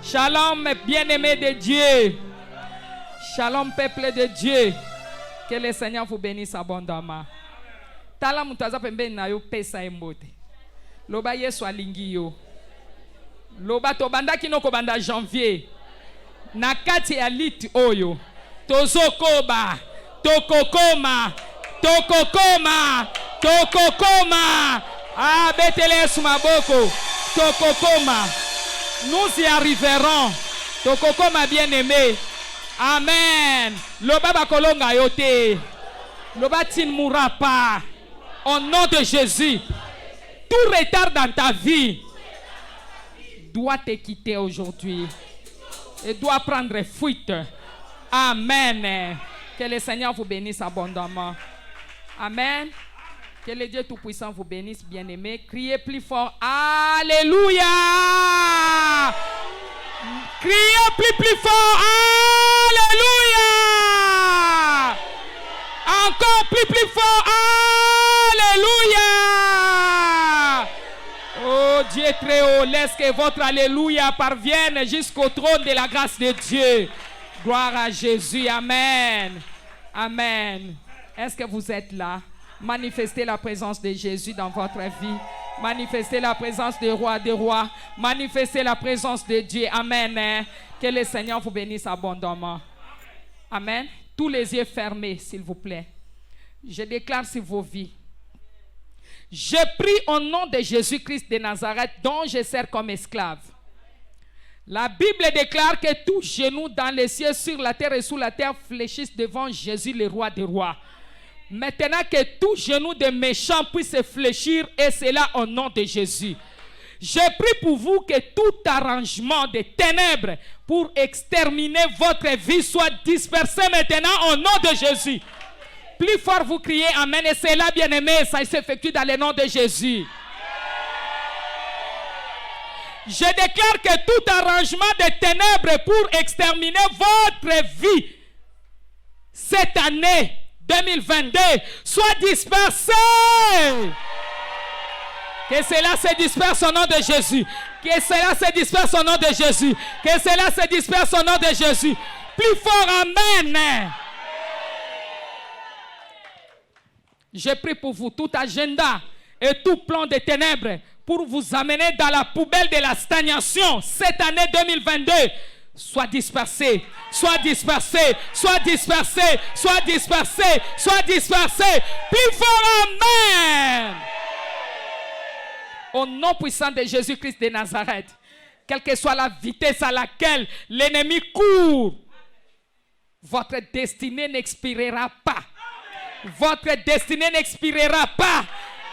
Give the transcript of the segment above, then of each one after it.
Shalom, bien-aimés de Dieu. Shalom, peuple de Dieu. Que le Seigneur vous bénisse abondamment. Tala mutaza pembeni na yo pesa embote. Loba Yesu alingi yo. Loba tobanda kino kobanda janvier. Na kati ya liti oyo. Tozokoba. Tokokoma. Tokokoma. Tokokoma. Ah, betele Yesu maboko. Tokokoma. Nous y arriverons. Tokokoma bien-aimé. Amen. Loba bakolonga yote. Loba tin mourra pas. Au nom de Jésus. Tout retard dans ta vie doit te quitter aujourd'hui. Et doit prendre fuite. Amen. Que le Seigneur vous bénisse abondamment. Amen. Que le Dieu Tout-Puissant vous bénisse, bien-aimés. Criez plus fort. Alléluia. Criez plus fort. Alléluia. Encore plus fort. Alléluia. Oh Dieu très haut, laisse que votre Alléluia parvienne jusqu'au trône de la grâce de Dieu. Gloire à Jésus. Amen. Amen. Est-ce que vous êtes là? Manifestez la présence de Jésus dans votre vie. Manifestez la présence du roi des rois. Manifestez la présence de Dieu. Amen. Que le Seigneur vous bénisse abondamment. Amen. Tous les yeux fermés, s'il vous plaît. Je déclare sur vos vies. Je prie au nom de Jésus-Christ de Nazareth, dont je sers comme esclave. La Bible déclare que tout genou dans les cieux, sur la terre et sous la terre fléchissent devant Jésus, le roi des rois. Maintenant que tout genou de méchants puisse se fléchir, et cela au nom de Jésus. Je prie pour vous que tout arrangement de ténèbres pour exterminer votre vie soit dispersé maintenant au nom de Jésus. Plus fort vous criez Amen, et c'est là, bien-aimé, ça s'effectue dans le nom de Jésus. Je déclare que tout arrangement de ténèbres pour exterminer votre vie cette année 2022 soit dispersé. Que cela se disperse au nom de Jésus. Que cela se disperse au nom de Jésus. Que cela se disperse au nom de Jésus. Plus fort, Amen. Je prie pour vous, tout agenda et tout plan de ténèbres pour vous amener dans la poubelle de la stagnation cette année 2022. Soit dispersé, soit dispersé, soit dispersé, soit dispersé, soit dispersé. Plus fort, Amen. Au nom puissant de Jésus-Christ de Nazareth, quelle que soit la vitesse à laquelle l'ennemi court, votre destinée n'expirera pas. Votre destinée n'expirera pas.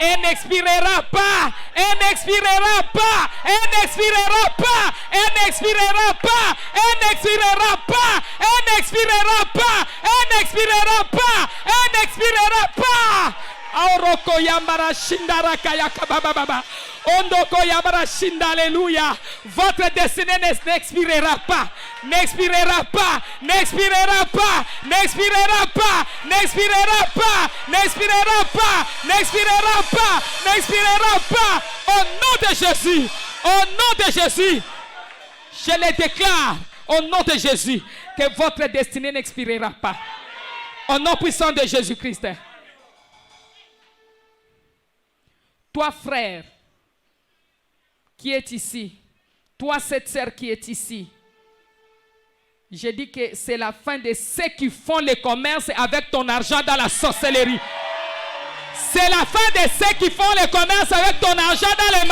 Elle n'expirera pas. Elle n'expirera pas. Elle n'expirera pas. Elle n'expirera pas. Elle n'expirera pas. Elle n'expirera pas. Elle n'expirera pas. Elle n'expirera pas. Auroko yamara shindara kaya kababa. Ondoko yamara shinda, alléluia. Votre destinée n'expirera pas. N'expirera pas. N'expirera pas. N'expirera pas. N'expirera pas. N'expirera pas. N'expirera pas. N'expirera pas. Au nom de Jésus. Au nom de Jésus. Je le déclare. Au nom de Jésus. Que votre destinée n'expirera pas. Au nom puissant de Jésus-Christ. Toi, frère, qui est ici, toi, cette sœur qui est ici, je dis que c'est la fin de ceux qui font le commerce avec ton argent dans la sorcellerie. C'est la fin de ceux qui font le commerce avec ton argent dans les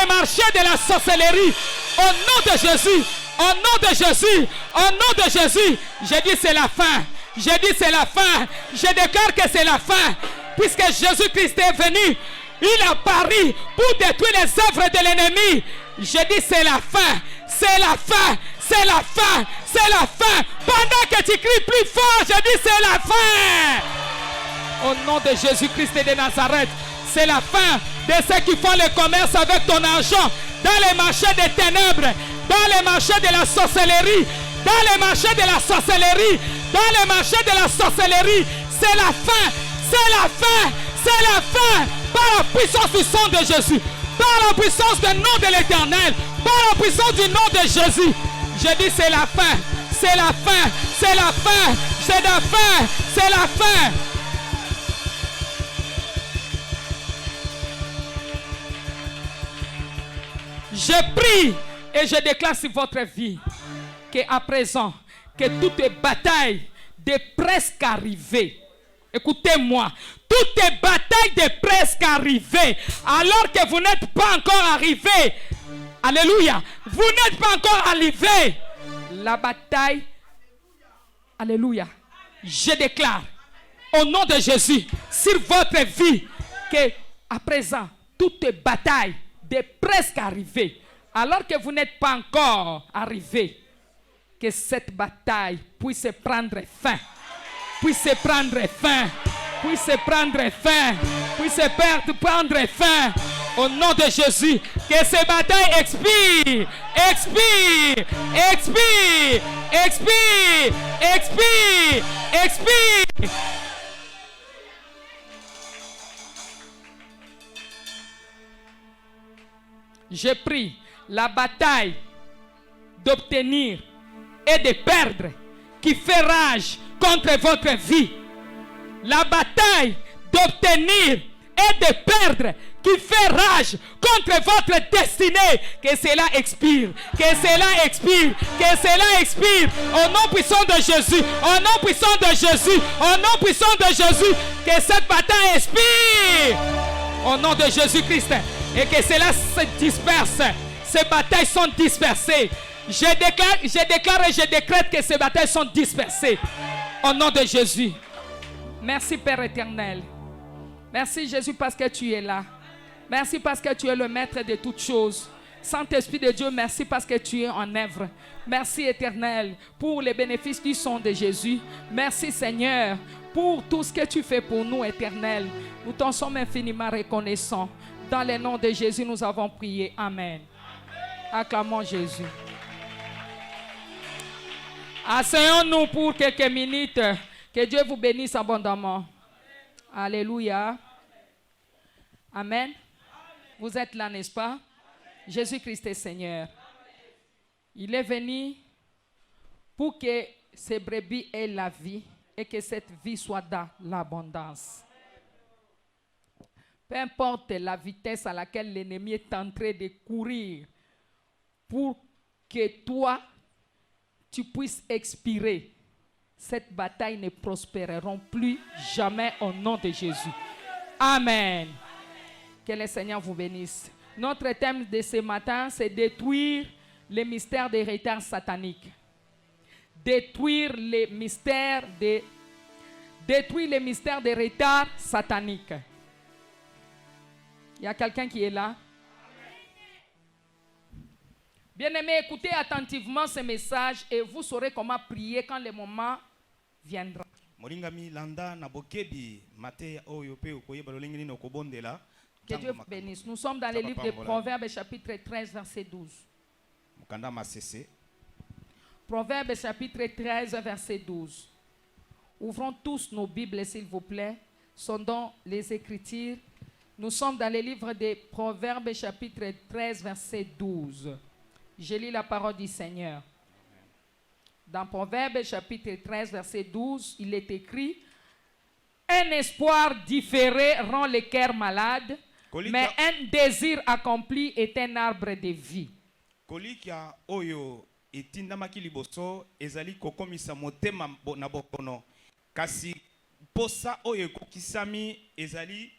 marchés de la sorcellerie. Au nom de Jésus, au nom de Jésus, au nom de Jésus, je dis c'est la fin. Je dis c'est la fin. Je déclare que c'est la fin. Puisque Jésus-Christ est venu, il a pari pour détruire les œuvres de l'ennemi. Je dis c'est la fin, c'est la fin, c'est la fin, c'est la fin. Pendant que tu cries plus fort, je dis c'est la fin. Au nom de Jésus-Christ de Nazareth, c'est la fin de ceux qui font le commerce avec ton argent dans les marchés des ténèbres, dans les marchés de la sorcellerie, dans les marchés de la sorcellerie, dans les marchés de la sorcellerie. C'est la fin. C'est la fin, c'est la fin, par la puissance du sang de Jésus, par la puissance du nom de l'Éternel, Par la puissance du nom de Jésus. Je dis c'est la fin. C'est la fin. C'est la fin. C'est la fin. C'est la fin. Je prie et je déclare sur votre vie qu'à présent, que toute bataille de presque arrivée, écoutez-moi, toute bataille de presque arrivée, alors que vous n'êtes pas encore arrivé, alléluia, vous n'êtes pas encore arrivé, la bataille, alléluia, je déclare au nom de Jésus sur votre vie que à présent, toute bataille de presque arrivée, alors que vous n'êtes pas encore arrivé, que cette bataille puisse prendre fin, puisse prendre fin, puisse prendre fin, puisse prendre fin, au nom de Jésus, que ces batailles expirent, expirent, expirent, expirent, expirent, expirent. Je prie la bataille d'obtenir et de perdre qui fait rage contre votre vie. La bataille d'obtenir et de perdre qui fait rage contre votre destinée. Que cela expire, que cela expire, que cela expire. Au nom puissant de Jésus, au nom puissant de Jésus, au nom puissant de Jésus, que cette bataille expire. Au nom de Jésus-Christ. Et que cela se disperse. Ces batailles sont dispersées. Je déclare et je décrète que ces batailles sont dispersées. Au nom de Jésus. Merci Père éternel. Merci Jésus parce que tu es là. Merci parce que tu es le maître de toutes choses. Saint-Esprit de Dieu, merci parce que tu es en œuvre. Merci éternel pour les bénéfices du sang de Jésus. Merci Seigneur pour tout ce que tu fais pour nous éternel. Nous t'en sommes infiniment reconnaissants. Dans le nom de Jésus, nous avons prié. Amen. Acclamons Jésus. Asseyons-nous pour quelques minutes. Que Dieu vous bénisse abondamment. Alléluia. Amen. Vous êtes là, n'est-ce pas? Jésus-Christ est Seigneur. Il est venu pour que ces brebis aient la vie et que cette vie soit dans l'abondance. Peu importe la vitesse à laquelle l'ennemi est en train de courir pour que toi, tu puisses expirer, cette bataille ne prospérera plus jamais au nom de Jésus. Amen. Que le Seigneur vous bénisse. Notre thème de ce matin, c'est détruire les mystères des retards sataniques. Détruire les mystères des retards sataniques. Il y a quelqu'un qui est là? Bien-aimés, écoutez attentivement ce message et vous saurez comment prier quand le moment viendra. Que Dieu vous bénisse. Nous sommes dans le livre de Proverbes, chapitre 13, verset 12. Proverbes, chapitre 13, verset 12. Ouvrons tous nos Bibles, s'il vous plaît. Sondons les Écritures. Nous sommes dans le livre de Proverbes, chapitre 13, verset 12. Je lis la parole du Seigneur. Dans Proverbes, chapitre 13, verset 12, il est écrit: un espoir différé rend le cœur malade, mais un désir accompli est un arbre de vie. Kolikia oyo etindamaki liboso ezali kokomisa motema na bokono kasi posa oyo kokisami ezali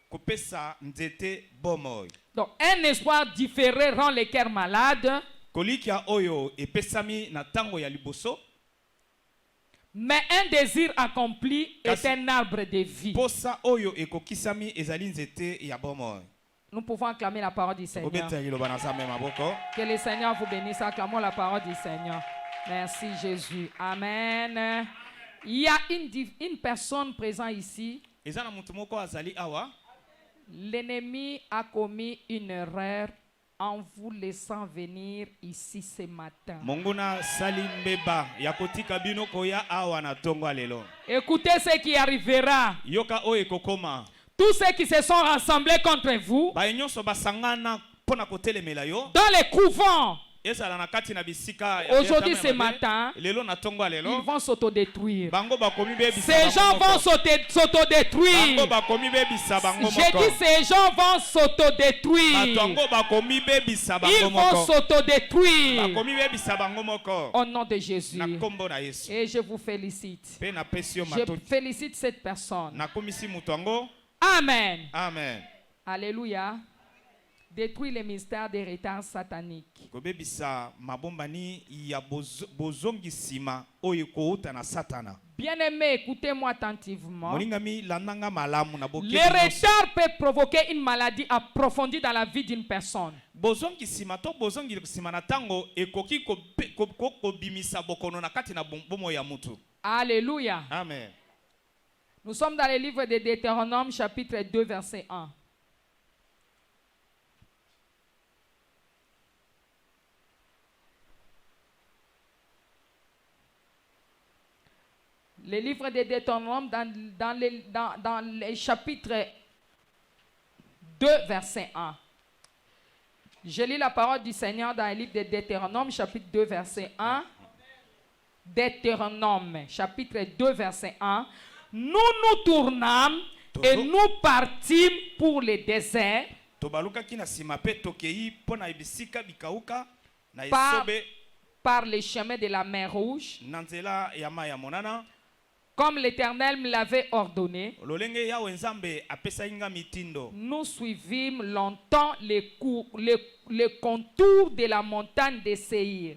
kopesa nzete bomoy. Donc un espoir différé rend le cœur malade, kolikia oyo epesami na tango ya liboso, mais un désir accompli est un arbre de vie. Posa oyo ekokisami ezali nzete ya bomoy. Nous pouvons acclamer la parole du Seigneur. Que le Seigneur vous bénisse. Acclamons la parole du Seigneur. Merci Jésus. Amen. Il y a une personne présente ici. L'ennemi a commis une erreur en vous laissant venir ici ce matin. Écoutez ce qui arrivera. Tous ceux qui se sont rassemblés contre vous pona kotelemela yo. Dans les couvents. Ezala na kati na bisika ya Aujourd'hui, ce matin, lelo na tongo lelo ils vont s'autodétruire. bango bakomi bebisa Ces gens vont s'autodétruire. bango bakomi bebisa bango J'ai moko. dit ces gens vont s'autodétruire. Batongo bakomi bebisa Ils bango vont moko. s'autodétruire. Bakomi bebisa bango moko. Au nom de Jésus. Na kombo na Yesu. Et je vous félicite. Pe na pesi yo Je matoti. félicite cette personne. Na komisi mutu yango. Amen. Amen. Alléluia. Détruit les mystères d'héritage satanique. Kobebisa mabombani ya bozongi sima oyo kouta na satana. Bien-aimé, écoutez-moi attentivement. Moningami lananga malamu na boke. Le retard peut provoquer une maladie approfondie dans la vie d'une personne. Bozongi sima to bozongi sima na tango ekoki ko bimisa bokono na kati na bomo ya mutu. Alléluia. Amen. Nous sommes dans le livre de Deutéronome chapitre 2 verset 1. Le livre de Deutéronome dans le chapitre 2 verset 1. Je lis la parole du Seigneur dans le livre de Deutéronome chapitre 2 verset 1. Deutéronome chapitre 2 verset 1. Nous nous tournâmes et nous partîmes pour le désert par les chemins de la mer Rouge, comme l'Éternel me l'avait ordonné. Nous suivîmes longtemps les contours de la montagne de Séir.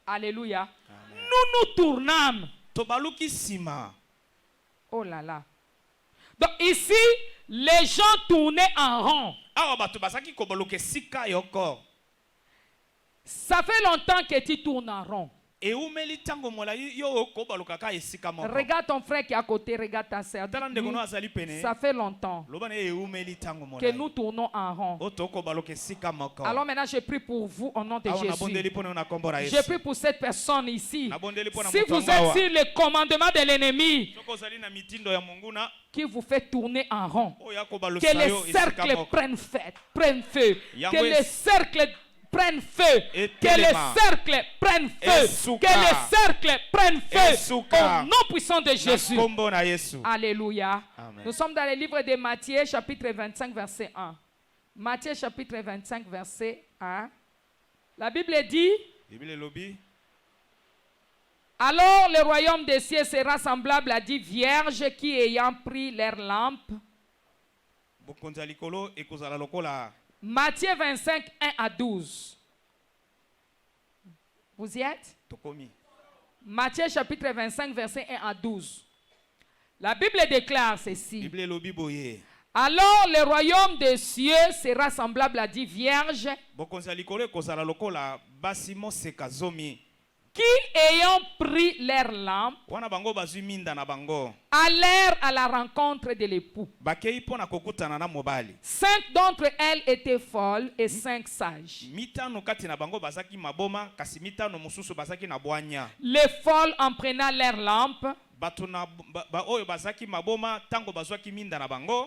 Alléluia. Nous nous tournâmes. Oh là là. Donc ici, les gens tournaient en rond. Ça fait longtemps que tu tournes en rond. Regarde ton frère qui est à côté, regarde ta sœur. Ça fait longtemps que nous tournons en rond. Alors maintenant, je prie pour vous au nom de Jésus. Je prie pour cette personne ici. Si vous êtes sur le commandement de l'ennemi qui vous fait tourner en rond, que les cercles prennent feu. Que les cercles prennent feu, que les cercles prennent feu, que les cercles prennent feu, au nom puissant de Jésus. Alléluia. Amen. Nous sommes dans le livre de Matthieu, chapitre 25, verset 1. Matthieu, chapitre 25, verset 1. La Bible dit: alors le royaume des cieux sera semblable à 10 vierges qui, ayant pris leurs lampes. Matthieu 25, 1 à 12. Vous y êtes? Matthieu chapitre 25, verset 1 à 12. La Bible déclare ceci. Alors le royaume des cieux sera semblable à 10 vierges qui, ayant pris leurs lampes, allèrent à la rencontre de l'époux. 5 d'entre elles étaient folles et 5 sages. Les folles, en prenant leurs lampes,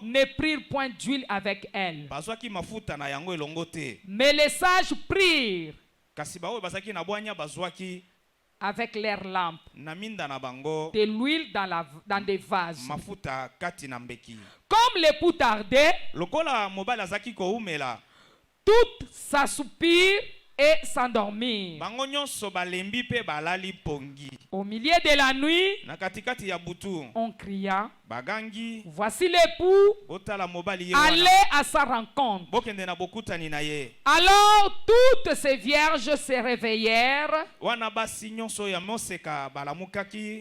ne prirent point d'huile avec elles. Mais les sages prirent avec leurs lampes de l'huile dans des vases. Comme l'époux tardait, toutes s'assoupirent et s'endormirent. Au milieu de la nuit, on cria: voici l'époux, allez à sa rencontre. Alors toutes ces vierges se réveillèrent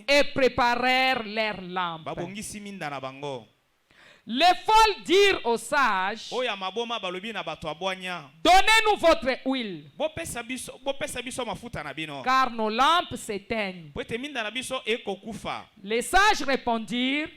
et préparèrent leurs lampes. Les folles dirent aux sages: donnez-nous votre huile, car nos lampes s'éteignent. Les sages répondirent: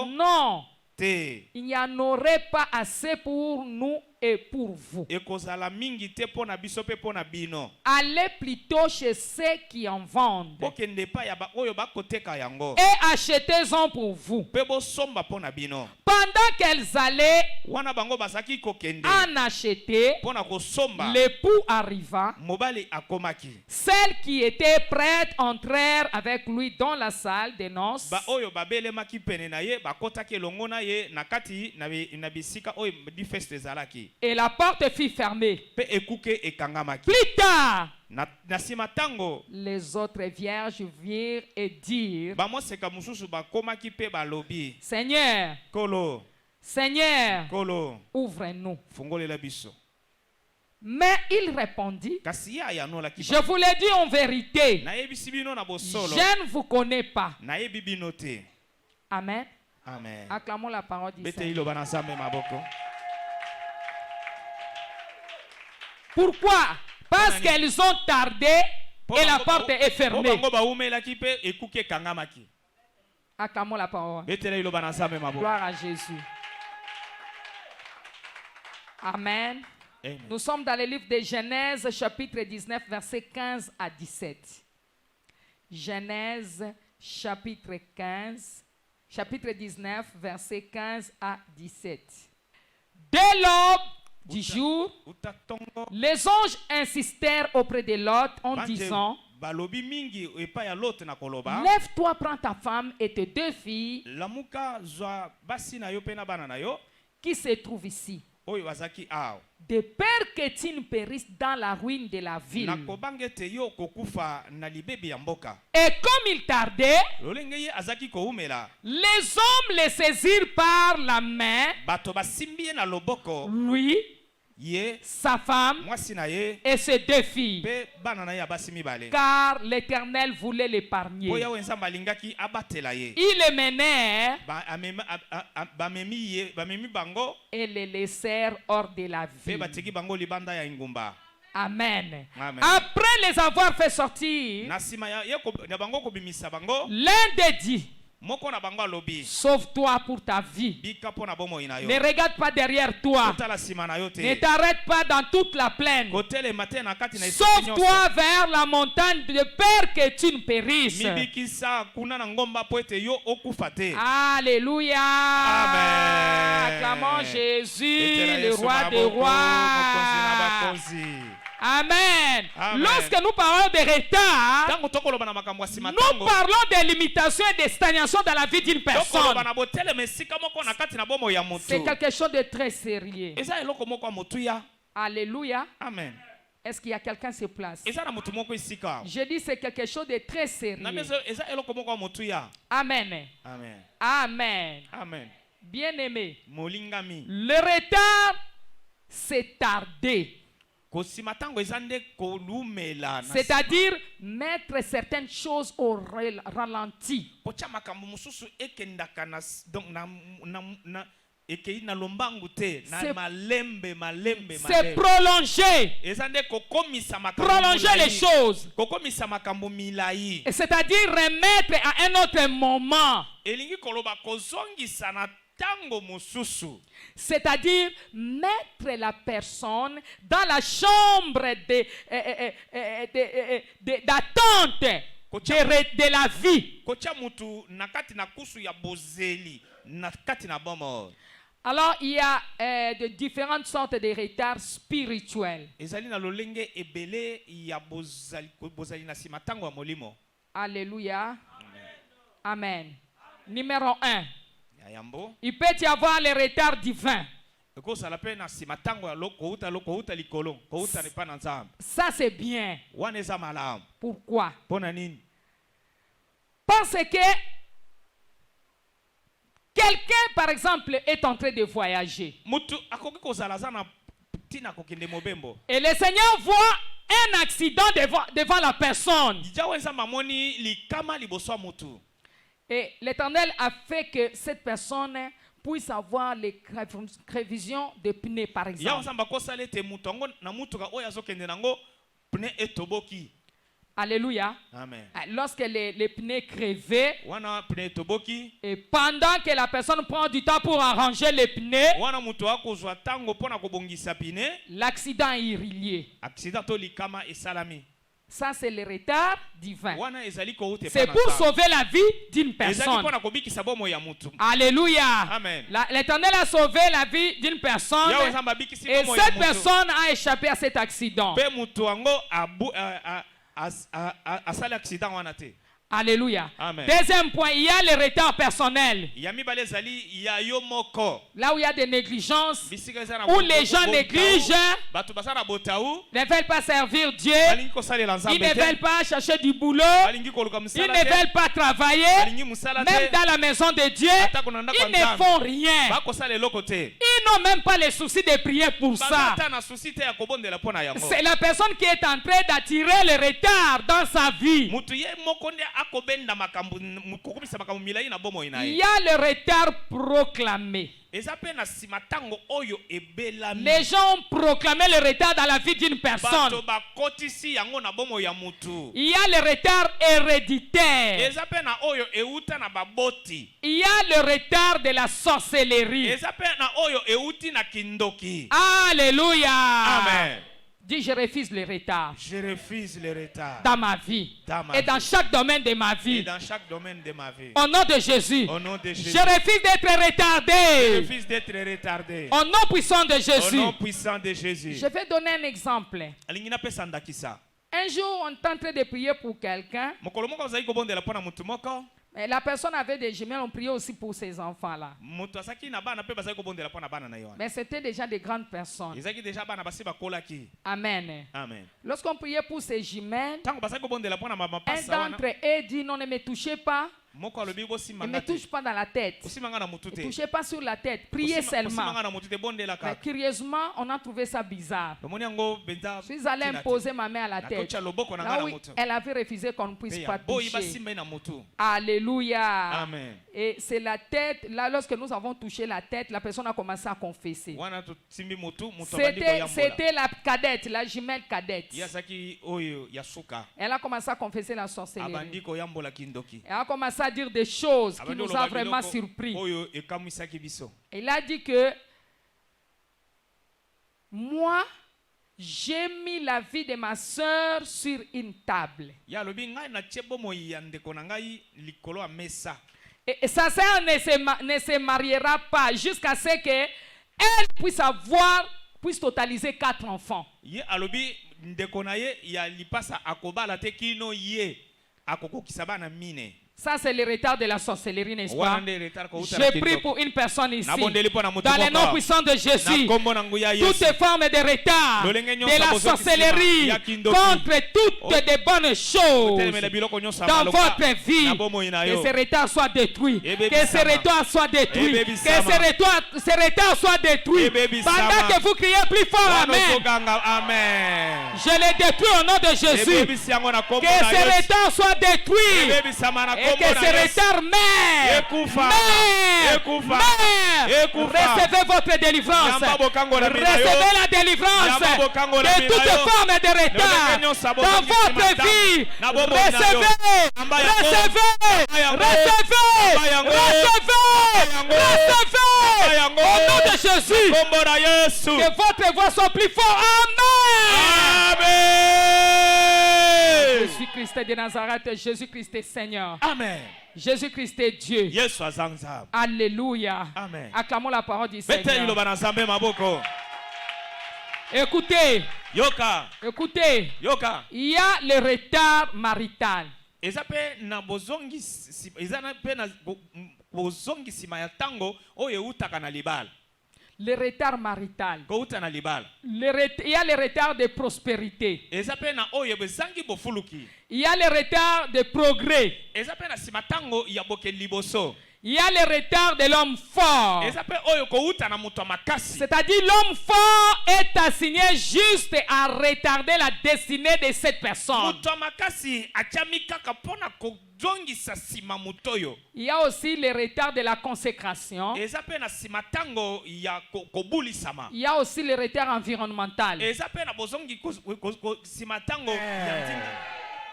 non, il n'y en aurait pas assez pour nous et pour vous. ekozala mingi te mpo na biso mpe mpo na bino. Allez plutôt chez ceux qui en vendent bokende epai ya oyo bakoteka yango et achetez-en pour vous. mpe bosomba mpo na bino. Pendant qu'elles allaient wana bango bazalaki kokende en acheter, mpo na kosomba, l'époux arriva. mobali akomaki. Celles qui étaient prêtes entrèrent avec lui dans la salle des noces. Ba oyo babelemaki pene na ye bakotaki elongo na ye na kati na bisika oyo di feste ezalaki. Et la porte fut fermée. Mpe ekuke ekangamaki. Plus tard, na nsima ntango les autres vierges virent et dirent, bamoseka mosusu bakomaki mpe balobi, Seigneur, kolo Seigneur, kolo ouvre-nous. fungolela biso. Mais il répondit, Kasi ye ayanolaki, je vous l'ai dit en vérité, nayebisi bino na bosolo, je ne vous connais pas. nayebi bino te. Amen. Amen. Acclamons la parole du Bete Seigneur. iloba na Nzambe maboko. Pourquoi? Parce qu'elles ont tardé et la porte est fermée. bango baumelaki mpe ekuke ekangamaki. Acclamons la parole. Betela iloba na Nzambe maboko. Gloire à Jésus. Amen. Amen. Nous sommes dans le livre de Genèse, chapitre 19, versets 15 à 17. Genèse, chapitre 19, versets 15 à 17. Dès l'aube du jour, les anges insistèrent auprès de Lot en disant, balobi mingi epai ya Lot na koloba, lève-toi, prends ta femme et tes 2 filles lamuka zwa basi na yo pe na bana na yo qui se trouvent ici, oyo bazaki awa, de peur que tu ne périsses dans la ruine de la ville. na kobanga ete yo kokufa na libebi ya mboka. Et comme il tardait, lolenge ye azaki koumela, les hommes le saisirent par la main, bato basimbi ye na loboko, lui, ye sa femme mwasi na ye et ses 2 filles, pe bana na ye ya basi mibale, car l'Éternel voulait l'épargner. po yawe nzambe alingaki abatela ye. Ils le menèrent bamemi bango et le laissèrent hors de la pe ville. batiki bango libanda ya ingumba. Amen. Amen. Après les avoir fait sortir, Na nsima ya bango kobimisa bango, l'un des dit, moko na bango alobi, sauve-toi pour ta vie. bika mpo na bomoi na yo. Ne regarde pas derrière toi. Kotala nsima na yo te. Ne t'arrête pas dans toute la plaine. kotelema te na kati na esika nyonso. Sauve-toi vers la montagne de peur que tu ne périsses. mibikisa kuna na ngomba po ete yo okufa te. Alléluia. Amen. Acclamons Jésus, Betela le Yesu roi des maboko, mokonzi na rois. bakonzi. Amen. Amen. Lorsque nous parlons de retard, Tango tokoloba na makambo ya nsima nous tango, parlons de limitation et de stagnation dans la vie d'une personne. tokoloba na botelema esika moko na kati na bomoi ya motu. C'est quelque chose de très sérieux. Eza eloko moko ya motuya. Alléluia. Amen. Est-ce qu'il y a quelqu'un sur place? Eza na motu moko esika. Je dis c'est quelque chose de très Na sérieux. mezo eza eloko moko ya motuya. Amen. Amen. Amen. Amen. Bien-aimé, Molingami. le retard, c'est tarder. Kosima tango eza nde kolumela na C'est-à-dire mettre certaines choses au ralenti. pocha makambo mususu ekendaka na ekei na lombangu te na malembe. C'est prolonger. Eza nde kokomisa makambo Prolonger les choses. kokomisa makambo milai. C'est-à-dire remettre à un autre moment. Elingi koloba kozongisa na tango mususu. C'est-à-dire mettre la personne dans la chambre d'attente de la vie. Kocha mutu nakati na kusu ya bozeli nakati na bomo. Alors, il y a de différentes sortes de retards spirituels. Ezali na lolenge ebele ya bozali na sima tango ya molimo. Alléluia. Amen. Numéro 1. Yambo. Il peut y avoir les retards divins. Ça, c'est bien. Pourquoi? Parce que quelqu'un, par exemple, est en train de voyager. Et le Seigneur voit un accident devant la personne. Et l'Éternel a fait que cette personne puisse avoir les révisions de pneus, par exemple. Alléluia. Amen. Lorsque les pneus crevaient, Wana pneu toboki. et pendant que la personne prend du temps pour arranger les pneus, Wana mutu akozwa tango pona kobongisa pine. l'accident est irrégulier. Accident to likama esalami. Ça, c'est le retard divin. Wana ezali ko ute C'est pour sauver la vie d'une Ezali personne. pona kobikisa bomo ya mutu. Alléluia. Amen. L'Éternel a sauvé la vie d'une personne. Yawe zamba bikisi Et bomo ya cette mutu. personne a échappé à cet accident. Pe mutu ango asali accident wana te. Alléluia. Amen. Deuxième point, il y a le retard personnel. Yami bale zali ya yo moko. Là où il y a des négligences, Bisika ezana où les gens négligent, batu basana botaou. ne veulent pas servir Dieu, Balingi kosalela ils ne nzambe te. veulent pas chercher du boulot, Balingi koluka ils musala ne te. veulent pas travailler, Balingi musala te. même dans la maison de Dieu, Atako na ndako ils ne nzambe. font rien. Bakosala eloko te. Ils n'ont même pas le souci de prier pour ça. Bazata na susi te ya kobondela pona yango. C'est la personne qui est en train d'attirer le retard dans sa vie. Mutu ye moko nde akobenda makambo kokomisa makambo milai na bomo Il inaye. y a le retard proclamé. Eza pe na sima tango oyo ebelami. Les gens ont proclamé le retard dans la vie d'une personne. Bato bakotisi yango na bomo ya mutu. Il y a le retard héréditaire. Eza pe na oyo euta na baboti. Il y a le retard de la sorcellerie. Eza pe na oyo euti na kindoki. Alléluia. Amen. Dis, je refuse le retard Je refuse le retard dans ma vie Dans ma et dans chaque domaine de ma et vie. dans chaque domaine de ma vie. Au nom de Jésus, Au nom de Jésus. je refuse d'être Je retardé. refuse d'être retardé. Au nom puissant de Au Jésus. nom puissant de Jésus. Je vais donner un exemple. Alingi na pesa ndakisa. Un jour, on est en train de prier pour quelqu'un. Mokolo moko azali kobondela pona mutu moko. Et la personne avait des jumelles, on priait aussi pour ses enfants-là. Mutu asaki na bana pe bazali kobondela pona bana na yo. Mais c'était déjà des grandes personnes. Ezaki déjà bana basi bakolaki. Amen. Amen. Lorsqu'on priait pour ses jumelles, Tango bazali kobondela pona mama un pasa wana. d'entre eux dit non, ne me touchez pas, Moko alobi bosimba ne me ngate. touche pas dans la tête. Osimanga na mutu Ne te. touchez pas sur la tête, priez seulement. Osimanga na mutu te bondela Mais kaka. curieusement, on a trouvé ça bizarre. Tomoni yango benza. Je suis allé imposer ma main à la tête. Natocha loboko na Là nga où na mutu. elle avait refusé qu'on ne puisse pas Boyi toucher. basimba na mutu. Alléluia. Amen. Et c'est la tête, là lorsque nous avons touché la tête, la personne a commencé à confesser. Wana tutimbi mutu mutu abandi koyambola. C'était la cadette, la jumelle cadette. Yasaki oyo yasuka. Elle a commencé à confesser la sorcellerie. Abandi koyambola kindoki. Elle a commencé à dire des choses qui Abandi nous oloba a vraiment biloko surpris. Oyo ekamwisaki biso. Il a dit que moi, j'ai mis la vie de ma soeur sur une table. Ya lobi ngai na tiebo mo ya ndeko na ngai likolo ya mesa. Et sa sœur ne se mariera pas jusqu'à ce qu'elle puisse totaliser 4 enfants. Ye alobi ndeko na ye ya lipasa akobala te kino ye akokokisa bana mine. Ça, c'est le retard de la sorcellerie, n'est-ce pas? Wana nde retard ko uta na Je prie pour une personne ici. Nabondeli po na mutu Dans le nom moko. puissant de Jésus, Na kombo na nguya Yesu. toutes les formes de retard, Lolenge nyonso de la bozokisima, sorcellerie, ya kindoki. contre toutes de bonnes choses Otelemela biloko nyonso ya dans maloba, votre vie, na bomoi na que yo. ce retard soit détruit, Ebe que ce bisama. retard soit détruit, Ebe que bisama. ce retard soit détruit. Ebe bisama. Pendant que vous criez plus fort, Wana Amen, ozoganga, amen. je les détruis au nom de Jésus. Ebe bisango na kombo Que na ce Yesu. retard soit détruit. Ebe bisama na Et kombo que na ce Yesu. retard meurt. Ekufa. Meurt. Ekufa. Meurt. Ekufa. Recevez votre délivrance. Yamba bokango na mina yo. Recevez la délivrance Yamba bokango na de mina toute yo. forme de retard Lolenge nyonso dans abozongisi votre matanga. vie. Na bomoi na yo. Recevez. Yamba yango. Recevez. Yamba yango. Recevez. Yamba yango. Recevez. yango. Recevez. Yamba yango. Au nom de Jésus. Kombo na Yesu. Que votre voix soit plus forte. Amen. Amen. Jésus-Christ de Nazareth, Jésus-Christ est Seigneur. Amen. Jésus-Christ est Dieu. Yesu azanza. Alléluia. Amen. Acclamons la parole du Beteli Seigneur. loba na Nzambe maboko. Écoutez, Yoka. écoutez, Yoka. il y a le retard marital. Eza pe na bozongi eza na pe na bozongi sima ya tango oyo utaka na libala. Le retard marital. Ko uta na libala. Il y a le retard de prospérité. Eza pe na oyo bezangi bofuluki. Il y a le retard de progrès. Eza pe na sima tango ya boke liboso. Il y a le retard de l'homme fort. Eza pe oyo ko uta na muto makasi. C'est-à-dire l'homme fort est assigné juste à retarder la destinée de cette personne. Muto makasi achami kaka pona ko zongisa sima mutoyo. Il y a aussi le retard de la consécration. Eza pe na sima tango ya kobulisama. Il y a aussi le retard environnemental. Eza pe na bozongi sima tango ya tinga.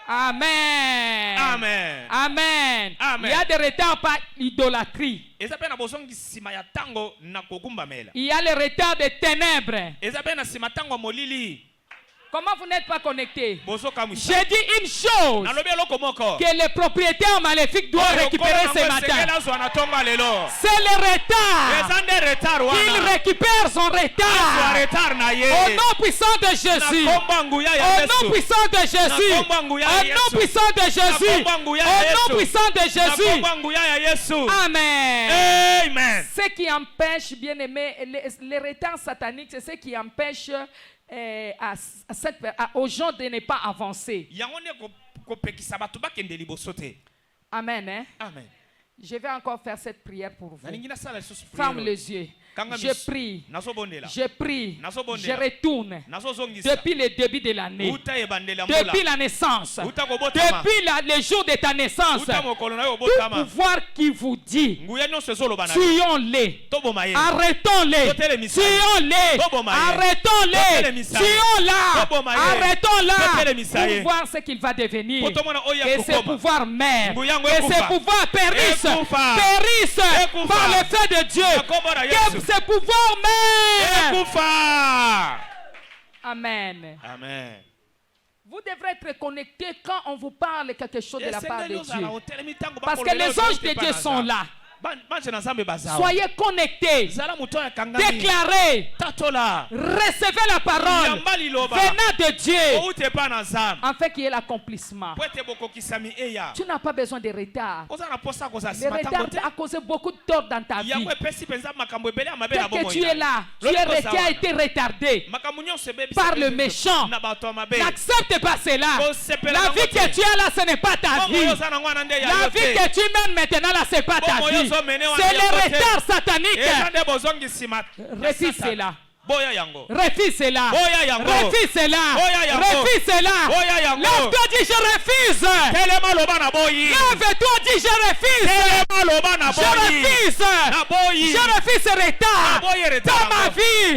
Amen. Amen. Amen. Amen. Il y a des retards par idolâtrie. Eza pe na bozongi sima ya tango na kogumbamela. Il y a le retard des ténèbres. Eza pe na sima tango molili. Comment vous n'êtes pas connecté? Bozo kamwisa. J'ai dit une chose Nalobi eloko moko. que les propriétaires maléfiques doivent récupérer ce matin. C'est le retard. Eza nde retard wana. Il récupère son retard. Retard na ye. Au nom puissant de Jésus. Na komba nguya ya Au Yesu. nom puissant de Jésus. Na komba nguya ya Au Yesu. nom puissant de Jésus. Na komba nguya ya Au Yesu. nom puissant de Na Jésus. komba nguya ya Yesu. Amen. Amen. Ce qui empêche, bien aimé, les retards sataniques, c'est ce qui empêche aux gens de ne pas avancer. Yango ne kopekisa bato bakende liboso te. Amen. Hein? Amen. Je vais encore faire cette prière pour vous. Nalingi nasala lisusu Ferme prière. les yeux. Je prie. Nazobondela. Je prie. Nazobondela. Je retourne. Nazozongisa. Depuis le début de l'année. Uta ebandela mbula. Depuis la naissance. Uta kobotama. Depuis le jour de ta naissance. Uta mokolo na yo Tout botama. pouvoir qui vous dit, Nguya nyonso ezoloba na. tuons-les. Toboma ye. Arrêtons-les. Totelemisa. Tuons-les. Toboma ye. Arrêtons-les. Totelemisa. Tuons-la. Toboma ye. Arrêtons-la. Totelemisa ye. Pour voir ce qu'il va devenir. Potomona oya Que ce kokoma. pouvoir meurt. Nguya ngo Que ekufa. ce pouvoir périsse. Ekufa. Périsse Ekufa. par le feu de Dieu. Akobora Que Yesu. ce pouvoir meurt. Ekufa. Amen. Amen. Vous devrez être connecté quand on vous parle quelque chose de la part de Dieu. Parce Parce que les anges de Dieu sont là. Soyez connectés. Déclarez. Recevez la parole venant de Dieu. Afin qu'il y ait l'accomplissement. Tu n'as pas besoin de retard. Le retard a causé beaucoup de tort dans ta vie. Dès que tu es là, tu as été retardé par le méchant. N'accepte pas cela. La vie que tu as là, ce n'est pas ta vie. La vie que tu mènes maintenant là, ce n'est pas ta vie. C'est le retard satanique. Refuse cela. Refuse cela. Refuse cela. Refuse cela. Lève-toi, dis je refuse. Lève-toi, dis je refuse. Je refuse. Je refuse ce retard dans ma vie.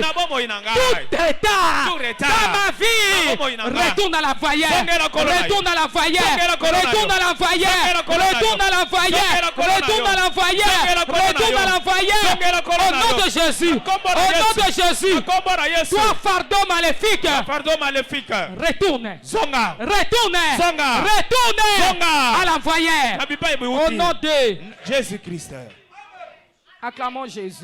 Tout retard dans ma vie. Retourne à la voyelle. Retourne à la voyelle. Retourne à la voyelle. Retourne à la voyelle. Retourne à la voyelle. Retourne à la voyelle. Au nom de Jésus. Au nom de Jésus. Toi, fardeau maléfique. Retourne. Retourne. Retourne à la voyelle. Au nom de Jésus-Christ. Acclamons Jésus.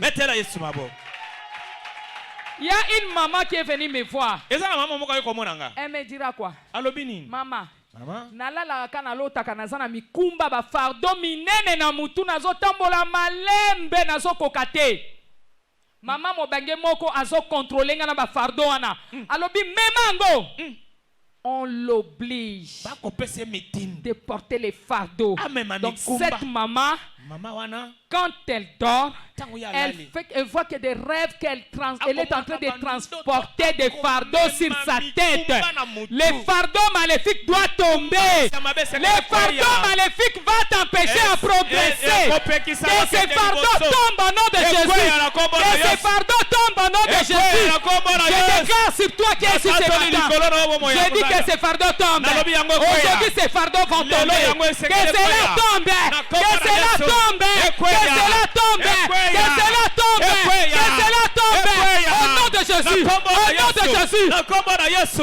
Il y a une maman qui est venue me voir. Elle me dira quoi? Maman. Nalala kana lota kana zana mikumba ba fardo minene na mutu nazo tambola malembe nazo kokate. Maman mobange moko azo contrôler ngana ba fardo wana. Alobi memango. On l'oblige de porter les fardeaux. Donc cette maman, quand elle dort, elle voit que des rêves qu'elle est en train de transporter des fardeaux sur sa tête. Les fardeaux maléfiques doivent tomber. Les fardeaux maléfiques vont t'empêcher à progresser. Que ces fardeaux tombent au nom de Jésus. Que ces fardeaux tombent au nom de Jésus. Je déclare sur toi qui es sur ce matin. Je dis que ces fardeaux tombent. Aujourd'hui ces fardeaux vont tomber. Que cela tombe. Que cela tombe. Que cela tombe. Que cela tombe. Que cela tombe. Au nom de Jésus. Au nom de Jésus.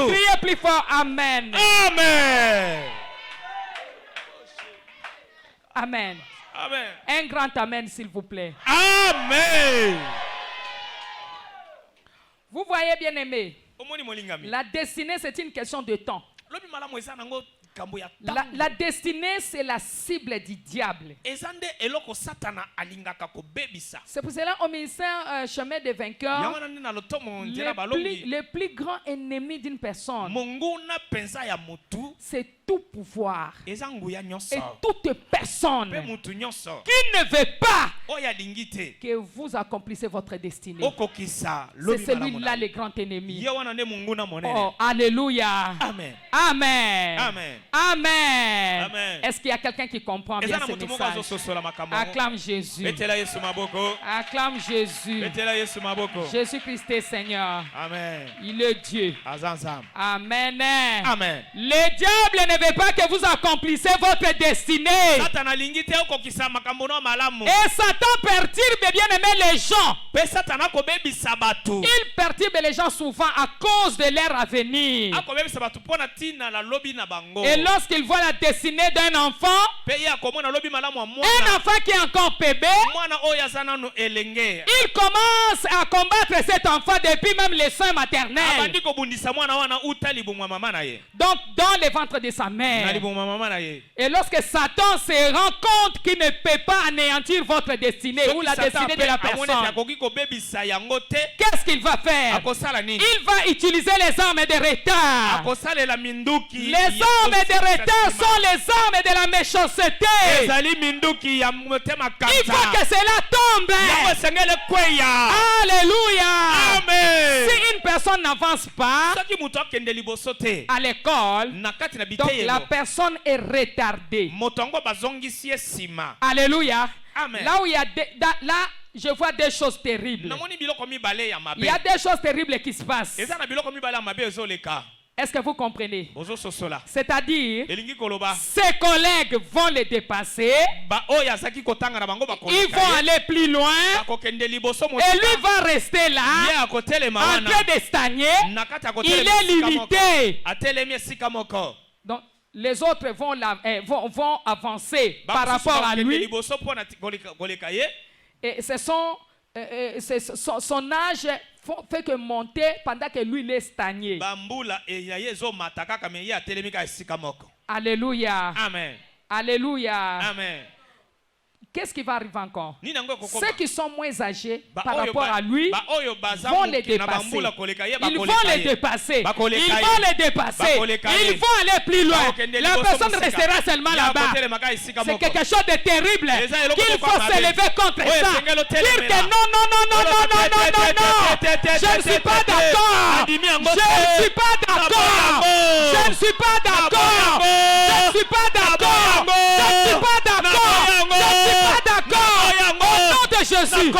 Priez plus fort. Amen. Amen. Amen. Amen. Un grand amen, s'il vous plaît. Amen. Vous voyez, bien aimé, la destinée, c'est une question de temps. La destinée, c'est la cible du diable. C'est pour cela, au ministère Chemin des Vainqueurs, le plus grand ennemi d'une personne, c'est tout pouvoir et toute personne qui ne veut pas que vous accomplissez votre destinée. C'est celui-là le grand ennemi. Oh, alléluia. Amen. Amen. Amen. Amen. Amen. Est-ce qu'il y a quelqu'un qui comprend bien ce message? Acclame Jésus. Acclame Jésus. Jésus-Christ est Seigneur. Amen. Il est Dieu. Azanzam. Amen. Amen. Le diable ne veut pas que vous accomplissez votre destinée. Satan alingi te okokisa makambo no malamu. Et Satan perturbe bien aimé les gens. Pe Satan akobebisa batu. Il perturbe les gens souvent à cause de leur avenir. Akobebisa batu pona tina la lobi na bango. Et lorsqu'il voit la destinée d'un enfant, Pe ya komona lobi malamu mwana. un enfant qui est encore bébé, Mwana oyo azana no elenge. il commence à combattre cet enfant depuis même les seins maternels. Abandi ko bundisa mwana wana utali bumwa mama na ye. Donc dans le ventre de sa Na mère. libumwa mama na ye. Et lorsque Satan se rend compte qu'il ne peut pas anéantir votre destinée ou la destinée de la personne, qu'est-ce qu'il va faire? Il va utiliser les armes de retard. Les armes de retard sont les armes de la méchanceté. Il faut que cela tombe. Alléluia. Si une personne n'avance pas à l'école, donc la personne est retardée. Alléluia. Amen. Là où il y a là, je vois des choses terribles. Il y a des choses terribles qui se passent. Est-ce que vous comprenez? C'est-à-dire, ses collègues vont les dépasser. Ils vont aller plus loin. Et lui va rester là, en train de stagner. Il est limité. Donc, les autres vont avancer par rapport à lui. Et son âge fait que monter pendant que lui il est stagné. Alléluia. Amen. Alléluia. Amen. Qu'est-ce qui va arriver encore? Ceux qui sont moins âgés par rapport à lui vont les dépasser. Ils vont les dépasser. Ils vont les dépasser. Ils vont aller plus loin. La personne restera seulement là-bas. C'est quelque chose de terrible qu'il faut s'élever contre ça. Dire que non, non, non, non, non, non, non, non, non. Je ne suis pas d'accord. Je ne suis pas d'accord. Je ne suis pas d'accord. Je ne suis pas d'accord. Je ne suis pas d'accord. Pas d'accord. Au nom de Jésus.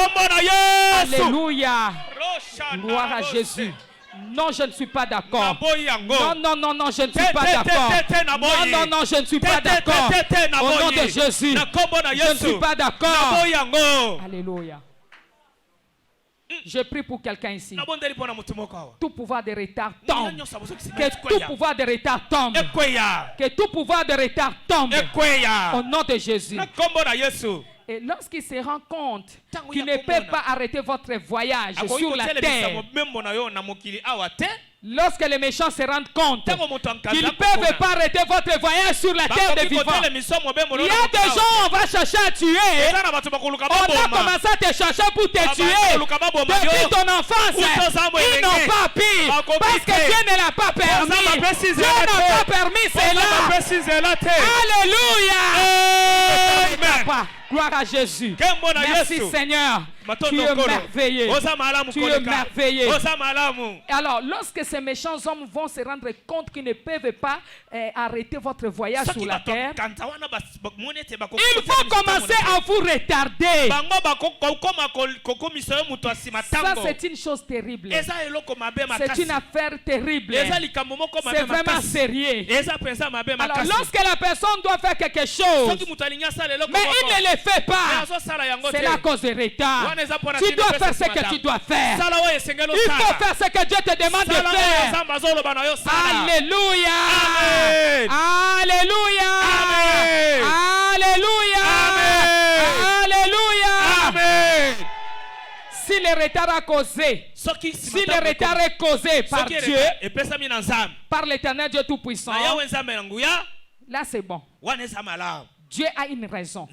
Alléluia. Gloire à Jésus. Non, je ne suis pas d'accord. Non, non, non, non, je ne suis pas d'accord. Non, non, non, je ne suis pas d'accord. Au nom de Jésus. Je ne suis pas d'accord. Alléluia. Je prie pour quelqu'un ici. Tout pouvoir de retard tombe. Que tout pouvoir de retard tombe. Que tout pouvoir de retard tombe. Au nom de Jésus. Et lorsqu'il se rend compte qu'il ne peut pas arrêter votre voyage sur la terre, lorsque les méchants se rendent compte qu'ils ne peuvent pas arrêter votre voyage sur la terre des vivants, il y a des gens on va chercher à tuer. On a commencé à te chercher pour te tuer depuis ton enfance. Ils n'ont pas pu parce que Dieu ne l'a pas permis. Dieu n'a pas permis cela. Alléluia. Gloire à Jésus. Merci Seigneur. Tu es merveilleux. Tu es merveilleux. Alors, lorsque ces méchants hommes vont se rendre compte qu'ils ne peuvent pas arrêter votre voyage sur la terre, ils vont commencer à vous retarder. Ça, c'est une chose terrible. C'est une affaire terrible. C'est vraiment sérieux. Alors, lorsque la personne doit faire quelque chose, mais il ne le fait pas, c'est la cause de retard. Tu dois faire ce que tu dois faire. Il faut faire ce que Dieu te demande de faire. Alléluia. Alléluia. Alléluia. Alléluia. Si le retard a causé, si le retard est causé par Dieu, par l'Éternel Dieu Tout-Puissant, là c'est bon. Dieu a une raison.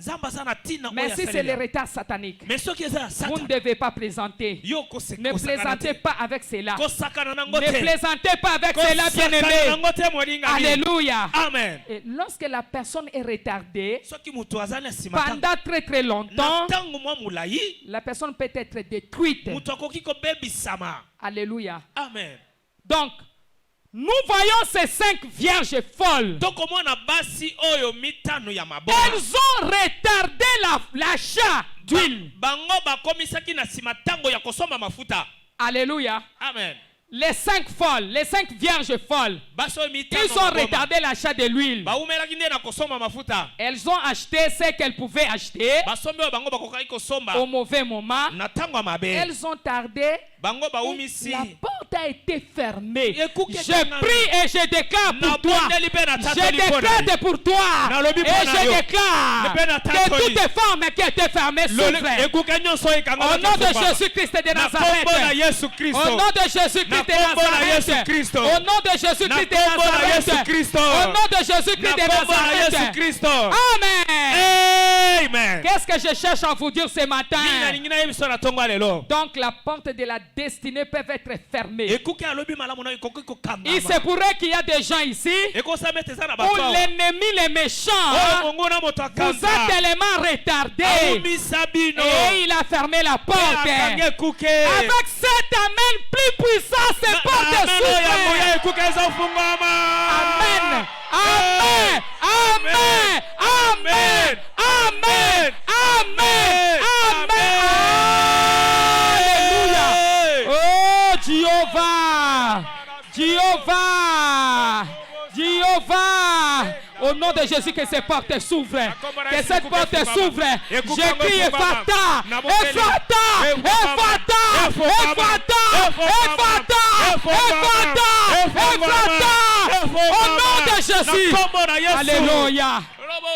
Mais si c'est le retard satanique, vous ne devez pas plaisanter. Ne plaisantez pas avec cela. Ne plaisantez pas avec cela, bien-aimé. Alléluia. Amen. Et lorsque la personne est retardée, pendant très très longtemps, la personne peut être détruite. Alléluia. Amen. Donc, nous voyons ces 5 vierges folles. Elles ont retardé l'achat d'huile. Alléluia. Amen. les 5 folles, les 5 vierges folles, ils ont retardé l'achat de l'huile. Elles ont acheté ce qu'elles pouvaient acheter au mauvais moment. Elles ont tardé. La porte a été fermée. Je prie et je déclare pour toi. Je déclare pour toi. Et je déclare que toutes les formes qui étaient fermées s'ouvrent. Au nom de Jésus-Christ de Nazareth. Au nom de Jésus-Christ de Nazareth. Au nom de Jésus-Christ de Nazareth. Au nom de Jésus-Christ de Nazareth. Amen. Qu'est-ce que je cherche à vous dire ce matin? Donc la porte de la destinée peuvent être fermées. Il se pourrait qu'il y a des gens ici où l'ennemi, les méchants, vous a tellement retardé et il a fermé la porte. Avec cet amen plus puissant, ces portes s'ouvrent. Amen. Amen. Amen. Amen. Amen. Amen. Amen. Alléluia. Oh Jéhovah. Jéhovah. Jéhovah. Au nom de Jésus, que ces portes s'ouvrent. Que cette porte s'ouvre. Je crie Ephata. Ephata. Ephata. Ephata. Ephata. Ephata. Au nom de Jésus. Alléluia.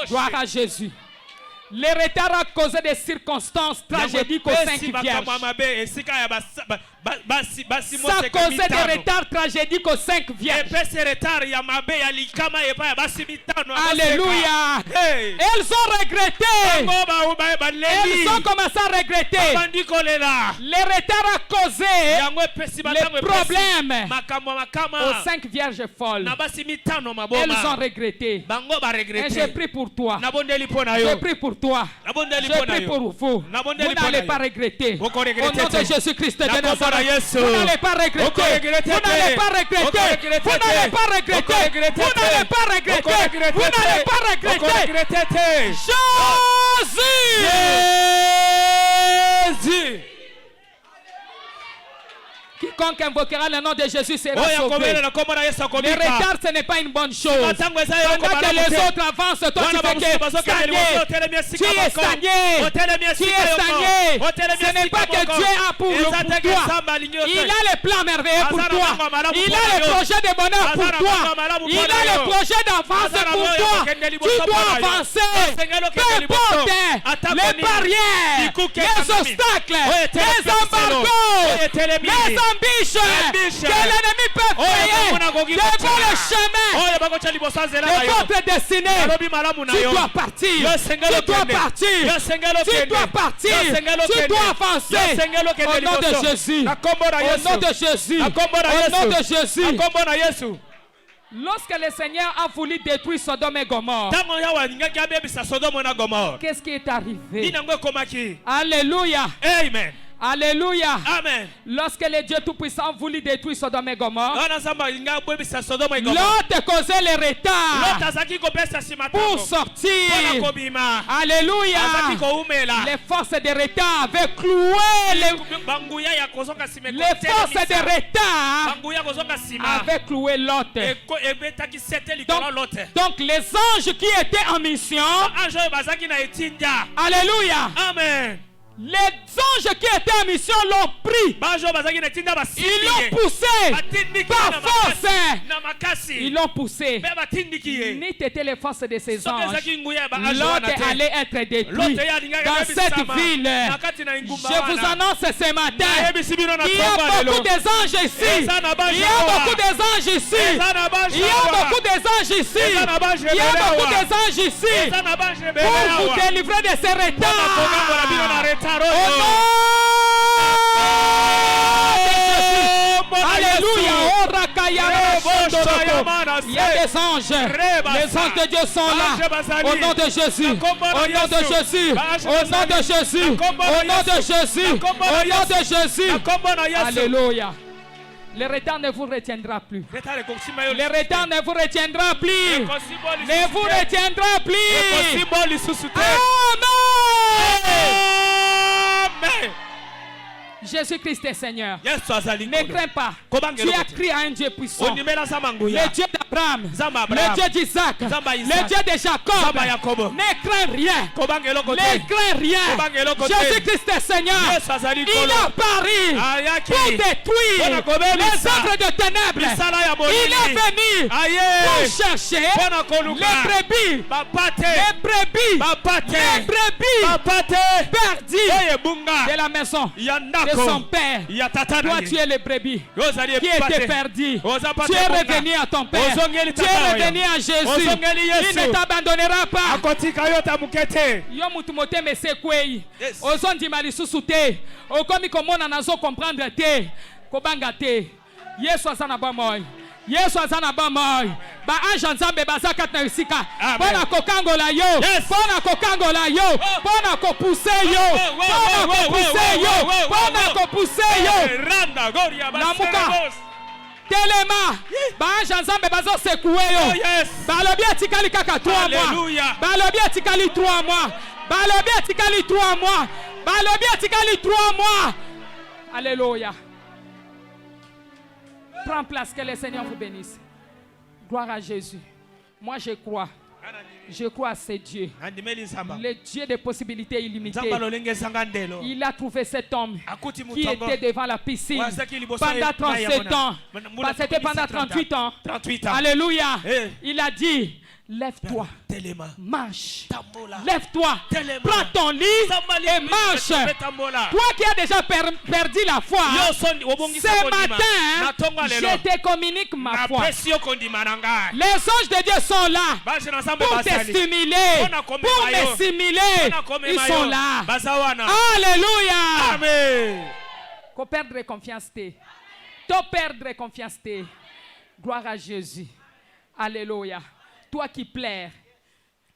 Gloire à Jésus. Les retards à cause des circonstances tragédiques aux 5 vierges. Ça causait des retards tragédiques aux 5 vierges. Alléluia. Elles ont regretté. Elles ont commencé à regretter. Les retards à causer les problèmes aux 5 vierges folles. Elles ont regretté. Et j'ai pris pour toi. J'ai pris pour toi. J'ai pris pour vous. Vous n'allez pas regretter. Au nom de Jésus-Christ de Nazareth. Vous n'allez pas regretter. Vous n'allez pas regretter. Vous n'allez pas regretter. Vous n'allez pas regretter. Vous n'allez pas regretter. Jésus. Quiconque invoquera le nom de Jésus sera sauvé. Le retard, ce n'est pas une bonne chose. Pendant que les autres avancent, toi tu fais que stagner. Tu es stagné. Tu es stagné. Ce n'est pas que Dieu a pour toi. Il a les plans merveilleux pour toi. Il a les projets de bonheur pour toi. Il a les projets d'avance pour toi. Tu dois avancer. Peu importe les barrières, les obstacles, les embargos, les ambitions que l'ennemi peut créer devant le chemin de votre destinée. Tu dois partir. Tu dois partir. Tu dois partir. Tu dois avancer. Au nom de Jésus. Au nom de Jésus. Au nom de Jésus. Lorsque le Seigneur a voulu détruire Sodome et Gomorrhe, qu'est-ce qui est arrivé? Alléluia. Amen. Alléluia. Amen. Lorsque le Dieu Tout-Puissant voulu détruire Sodome et Gomorrhe, l'autre causait les retards pour sortir. Alléluia. Les forces de retard avaient cloué les forces de retard avaient cloué l'autre. Donc les anges qui étaient en mission, alléluia. Amen. Les anges qui étaient en mission l'ont pris. Ils l'ont poussé par force. Ils l'ont poussé. Ni t'étais les forces de ces anges, l'autre allait être détruit dans cette ville. Je vous annonce ce matin, il y a beaucoup d'anges ici. Il y a beaucoup d'anges ici. Il y a beaucoup d'anges ici. Il y a beaucoup d'anges ici pour vous délivrer de ces retards. Au nom de Jésus. Alléluia. Il y a des anges. Les anges de Dieu sont là. Au nom de Jésus. Au nom de Jésus. Au nom de Jésus. Au nom de Jésus. Au nom de Jésus. Alléluia. Le retard ne vous retiendra plus. Le retard ne vous retiendra plus. Ne vous retiendra plus. Amen. Jésus-Christ est Seigneur. Yesu azali Ne nkolo. crains pas. Kobanga Tu as eloko te. crié à un Dieu puissant. Ondimela nzambe nguya. Le Dieu d'Abraham, Nzambe le Abraham. Dieu d'Isaac, Nzambe le Isaac. Dieu de Jacob. Nzambe Yakobo. Ne crains rien. Kobanga eloko te. Ne crains rien. Kobanga eloko te. Jésus-Christ est Seigneur. Yesu azali Il nkolo. a pari Ayaki. pour détruire Mpona kobebisa. les œuvres de ténèbres. Misala ya molili. Il est venu Aye. pour chercher Mpona koluka. les brebis. Bapate. Les brebis. Bapate. Les brebis Bapate. perdues Oye bunga. de la maison Ya de ndako. son père. Ya tata Toi, na tu ye. es le brebis Ozali qui epate. était perdu. Oza pate Tu es bunga. revenu à ton père. Ozongeli Tu es tata oyo. revenu à Jésus. Ozongeli Yesu. Il ne t'abandonnera pas. Akotika yo tamukete. Yo mutu motema esekwei. Yes. Ozondima lisusu te. Okomi komona nazo comprendre te. Kobanga te. Yesu aza na bomoi. Yesu aza na bomoi. Ba ange nzambe baza kati na esika. Amen. Pona kokangola yo. Yes. Pona kokangola yo. Pona kopuse yo. Pona kopuse yo. Pona kopuse yo. Randa goria Lamuka. basara. Telema. Ba ange nzambe bazo sekue yo. Oh yes. Balobi atikali kaka 3 mois. Alléluia. Balobi atikali 3 mois. Balobi atikali 3 mois. Balobi atikali 3 mois. Alléluia. Prends place, que le Seigneur vous bénisse. Gloire à Jésus. Moi je crois. Je crois à ce Dieu. Andimeli nzamba. Le Dieu des possibilités illimitées. Nzamba lolenge sangandelo. Il a trouvé cet homme Akuti qui mutongo. était devant la piscine Wasaki liboso pendant ya- 37 ans. Mula C'était pendant 38 ans. 38 ans. Alléluia. Eh. Il a dit, lève-toi, Telema. marche. Tambola. Lève-toi, Telema. prends ton lit Sambali et mimi marche. tambola. Toi qui as déjà perdu la foi, Yo son obongi ce sakondima. matin, Natonga lelo. je te communique ma foi. Napesi yo kondima na ngai. Les anges de Dieu sont là Baje na nzambe pour te basali. stimuler, Mpona komema pour yo. me stimuler. Mpona komema Ils yo. sont là. Baza wana. Alléluia. Amen. Ko perdre confiance te. To perdre confiance te. Gloire à Jésus. Alléluia. Toi qui pleures,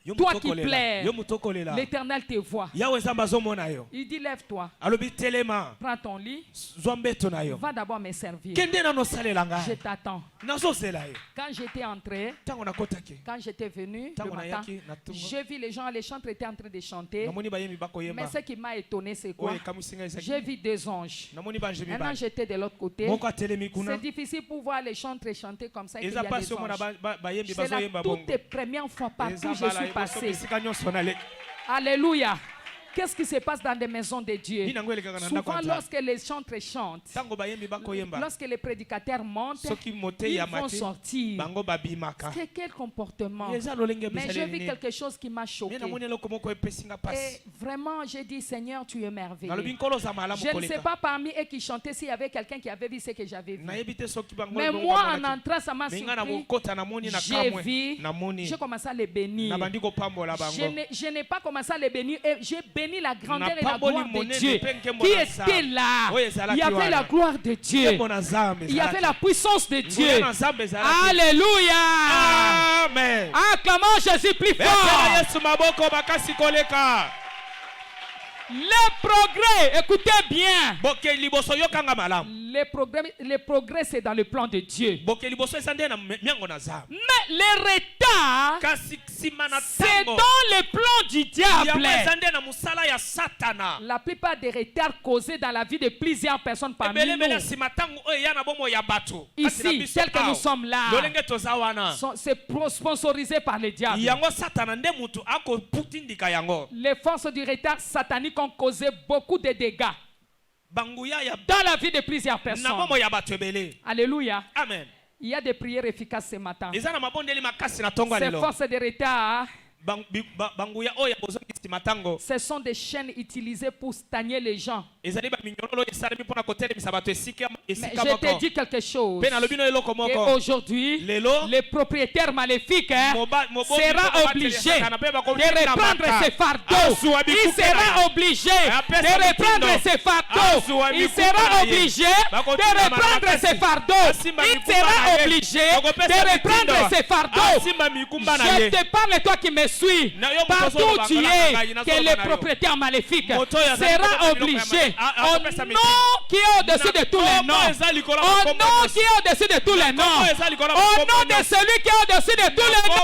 Yo toi qui mutokolela. pleures, Yo mutokolela. l'Éternel te voit. Yawe nzamba azomona yo. Il dit, lève-toi, Alobi telema. prends ton lit, Zwa mbeto na yo. va d'abord me servir. Kende nano salela Je ngai. t'attends. Nazozela ye. Quand j'étais entré, Ntango nakotaki. quand j'étais venu le Ntango matin, nayaki natunga. j'ai vu les gens étaient en train de chanter. Namoni bayembi bakoyemba. Mais ce qui m'a étonné, c'est quoi? Oye kamusinga ezaki. J'ai vu deux anges. Namoni banje Un mibale. ange était de l'autre côté. Moko atelemi kuna. C'est difficile pour voir les chantres chanter comme ça. Et qu'il y Eza a pasi des omona anges. bayembi C'est la bazoyemba toute bongo. première fois partout Eza où je bala suis eboso passé. bisika nyonso nale. Alléluia. Qu'est-ce qui se passe dans des maisons de Dieu? Nini yango elekaka na ndako Souvent, ya Nzambe. lorsque les chantres chantent, Ntango bayembi bakoyemba. lorsque les prédicateurs montent, Soki motei ils ya vont mati. sortir. Bango babimaka. C'est quel comportement? Eza lolenge Mais j'ai vu bisaleli. quelque chose qui m'a choqué. Ye namoni eloko moko epesinga Et pasi. vraiment, j'ai dit, Seigneur, tu es Nalobi merveilleux. nkolo za malamu Je ne sais koleka. pas parmi eux qui chantaient s'il y avait quelqu'un qui avait vu ce que j'avais vu. Nayebi te soki bango Mais bongo moi, en bamonaki. entrant, ça m'a Mais nga na surpris. bokota namoni na J'ai kamwe. vu, Namoni. j'ai commencé à les bénir. Nabandi kopambola bango. Je n'ai pas commencé à les bénir, et j'ai béni la grandeur et la Napamboli gloire de monene Dieu pe nkembo qui na était Nzambe. là. Oyo ezalaki Il y avait wana. la gloire de Dieu. Nkembo na Nzambe Il y avait ezalaki. la puissance de Dieu. Nguya na Nzambe ezalaki. Alléluia. Amen. Acclamons Jésus plus Betela fort. Yesu maboko makasi koleka. Les progrès, écoutez bien. Boke liboso yokanga malamu. Les progrès, c'est dans le plan de Dieu. Boke liboso esande na miango na Nzambe. Mais les retards, Kasi sima na c'est tango. dans le plan du Yango diable. esande na musala ya Satana. La plupart des retards causés dans la vie de plusieurs personnes parmi Ebele mele nous, sima tango oyo ya na bomo ya bato. ici, tels que nous sommes là, Lolenge toza wana. c'est sponsorisé par le diable. Yango Satana nde mutu ako putindika yango. Les forces du retard satanique ont causé beaucoup de dégâts Banguya ya dans la vie de plusieurs na personnes. bomo ya bato ebele. Alléluia. Amen. Il y a des prières efficaces ce matin. Eza na mabondeli makasi na tongo Ces lelo. forces de retard, Banguya oyo bozongi sima tango. ce sont des chaînes utilisées pour stagner les gens. Ezali ba minyololo esalemi mpona kotelemisa bato esika Mais esika je te moko. dis quelque chose. Pe nalobi no eloko Et moko. aujourd'hui, Lelo. les propriétaires maléfiques Mobondi sera moko obligé batelesaka, pe de bakotinda reprendre maka. ses fardeaux. Azwa Il bikupela. sera obligé Apesa de reprendre mitindo. ses fardeaux. Azwa Il bikupela sera ye. obligé Bakotinda de reprendre makasi. ses fardeaux. Asimba Il mikumba na sera ye. obligé Bakopesa de reprendre mitindo. ses fardeaux. Asimba mikumba na Je ye. te parle, toi qui me suis. Na yo Partout moto où tu bangala es, na que le propriétaire maléfique sera obligé au nom qui est au-dessus de tous les noms, au nom qui est au-dessus de tous les noms, au nom de celui qui est au-dessus de tous les noms.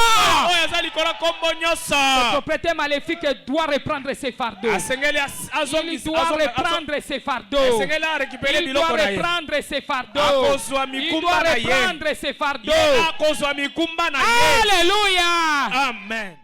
Le propriétaire maléfique doit reprendre ses fardeaux. Il doit reprendre ses fardeaux. Il doit reprendre ses fardeaux. Il doit reprendre ses fardeaux. Alléluia. Amen.